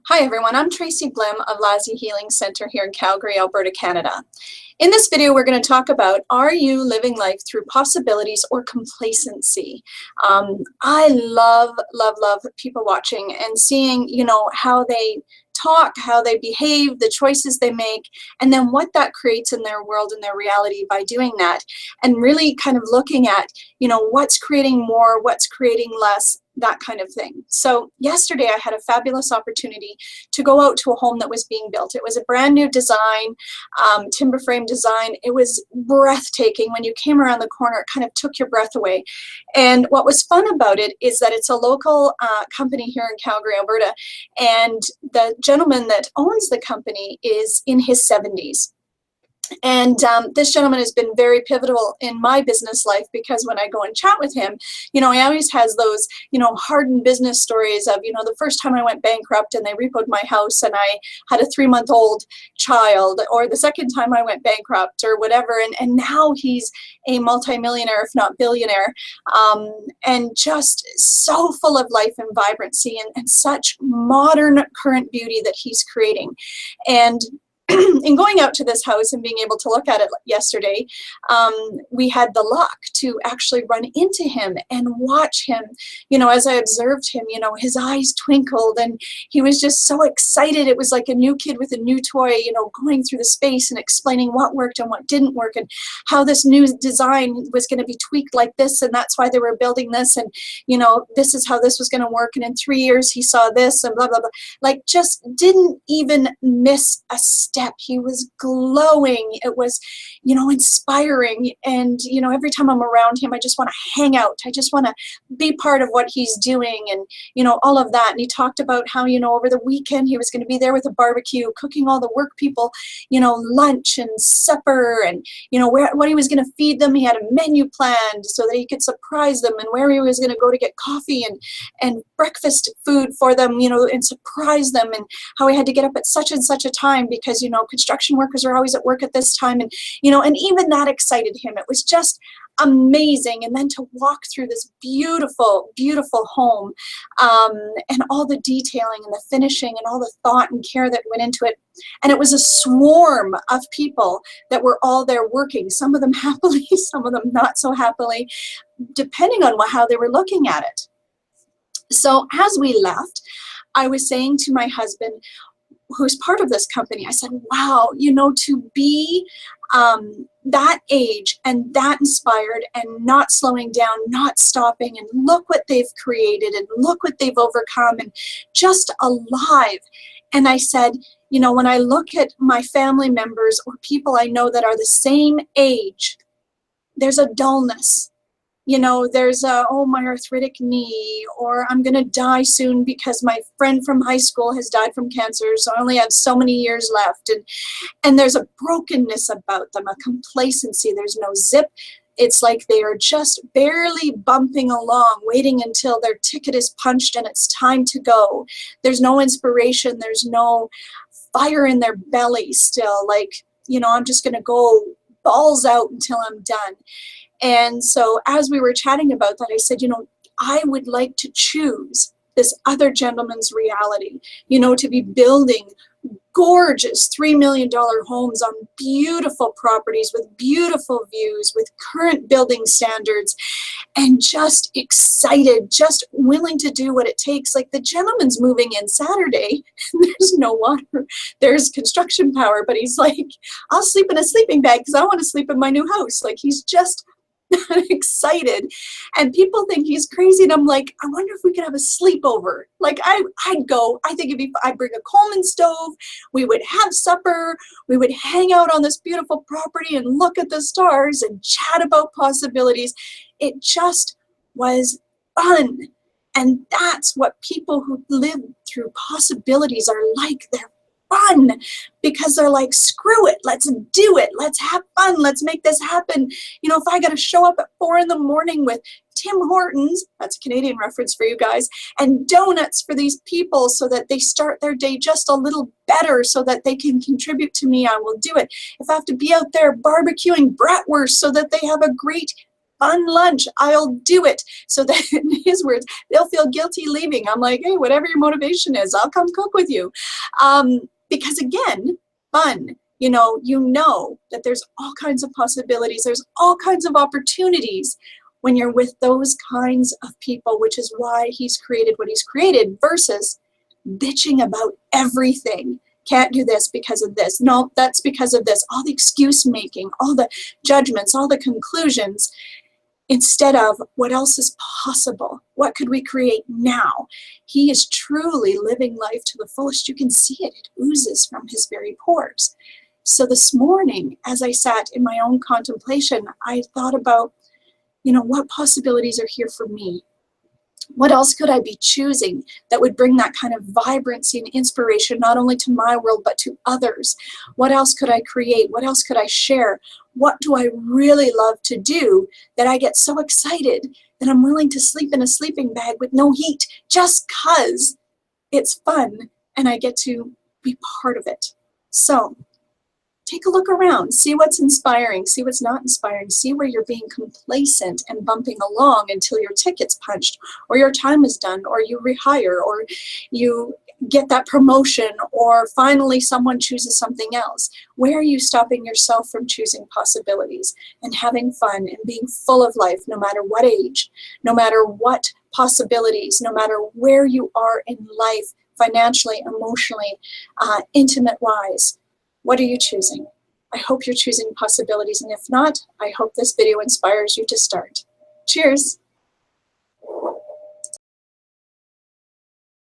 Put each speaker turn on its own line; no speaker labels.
Hi everyone, I'm Tracy Blehm of Lasya Healing Center here in Calgary, Alberta, Canada. In this video, we're going to talk about, are you living life through possibilities or complacency? I love, love, love people watching and seeing, how they talk, how they behave, the choices they make, and then what that creates in their world and their reality by doing that. And really kind of looking at, what's creating more, what's creating less, that kind of thing. So yesterday I had a fabulous opportunity to go out to a home that was being built. It was a brand new design, timber frame design. It was breathtaking. When you came around the corner, it kind of took your breath away. And what was fun about it is that it's a local company here in Calgary, Alberta, and the gentleman that owns the company is in his 70s. And this gentleman has been very pivotal in my business life, because when I go and chat with him, he always has those, hardened business stories of, the first time I went bankrupt and they repoed my house and I had a 3-month-old child, or the second time I went bankrupt or whatever. And now he's a multimillionaire, if not billionaire, and just so full of life and vibrancy and such modern current beauty that he's creating. And in going out to this house and being able to look at it yesterday, we had the luck to actually run into him and watch him. As I observed him, his eyes twinkled and he was just so excited. It was like a new kid with a new toy, going through the space and explaining what worked and what didn't work, and how this new design was going to be tweaked like this, and that's why they were building this, and this is how this was going to work, and in 3 years he saw this, and blah blah blah. Like, just didn't even miss a step. He was glowing. It was, inspiring. And, every time I'm around him, I just want to hang out. I just want to be part of what he's doing, and, all of that. And he talked about how, over the weekend, he was going to be there with a barbecue, cooking all the work people, lunch and supper, and, what he was going to feed them. He had a menu planned so that he could surprise them, and where he was going to go to get coffee and breakfast food for them, and surprise them, and how he had to get up at such and such a time because, construction workers are always at work at this time. And, and even that excited him. It was just amazing. And then to walk through this beautiful, beautiful home, and all the detailing and the finishing and all the thought and care that went into it. And it was a swarm of people that were all there working, some of them happily, some of them not so happily, depending on how they were looking at it. So as we left, I was saying to my husband, who's part of this company, I said, wow, to be that age and that inspired and not slowing down, not stopping, and look what they've created and look what they've overcome, and just alive. And I said, when I look at my family members or people I know that are the same age, there's a dullness. There's a, oh, my arthritic knee, or I'm going to die soon because my friend from high school has died from cancer, so I only have so many years left. And there's a brokenness about them, a complacency. There's no zip. It's like they are just barely bumping along, waiting until their ticket is punched and it's time to go. There's no inspiration. There's no fire in their belly still. Like, I'm just going to go balls out until I'm done. And so as we were chatting about that, I said, I would like to choose this other gentleman's reality, to be building gorgeous $3 million homes on beautiful properties with beautiful views, with current building standards, and just excited, just willing to do what it takes. Like, the gentleman's moving in Saturday, there's no water, there's construction power, but he's like, I'll sleep in a sleeping bag because I want to sleep in my new house. Like, he's just excited, and people think he's crazy, and I'm like, I wonder if we could have a sleepover. Like, I'd go. I think I'd bring a Coleman stove, we would have supper, we would hang out on this beautiful property and look at the stars and chat about possibilities. It just was fun. And that's what people who live through possibilities are like. They're fun, because they're like, screw it, let's do it, let's have fun, let's make this happen. If I got to show up at 4 in the morning with Tim Hortons, that's a Canadian reference for you guys, and donuts for these people so that they start their day just a little better so that they can contribute to me, I will do it. If I have to be out there barbecuing bratwurst so that they have a great fun lunch, I'll do it. So that, in his words, they'll feel guilty leaving. I'm like, hey, whatever your motivation is, I'll come cook with you. Because again, fun. You know that there's all kinds of possibilities. There's all kinds of opportunities when you're with those kinds of people, which is why he's created what he's created, versus bitching about everything. Can't do this because of this. No, that's because of this. All the excuse making, all the judgments, all the conclusions, instead of what else is possible? What could we create now? He is truly living life to the fullest. You can see it. It oozes from his very pores. So this morning, as I sat in my own contemplation, I thought about, what possibilities are here for me? What else could I be choosing that would bring that kind of vibrancy and inspiration, not only to my world, but to others? What else could I create? What else could I share? What do I really love to do that I get so excited that I'm willing to sleep in a sleeping bag with no heat just because it's fun and I get to be part of it? So take a look around, see what's inspiring, see what's not inspiring, see where you're being complacent and bumping along until your ticket's punched, or your time is done, or you rehire, or you get that promotion, or finally someone chooses something else. Where are you stopping yourself from choosing possibilities and having fun and being full of life, no matter what age, no matter what possibilities, no matter where you are in life, financially, emotionally, intimate-wise? What are you choosing? I hope you're choosing possibilities, and if not, I hope this video inspires you to start. Cheers!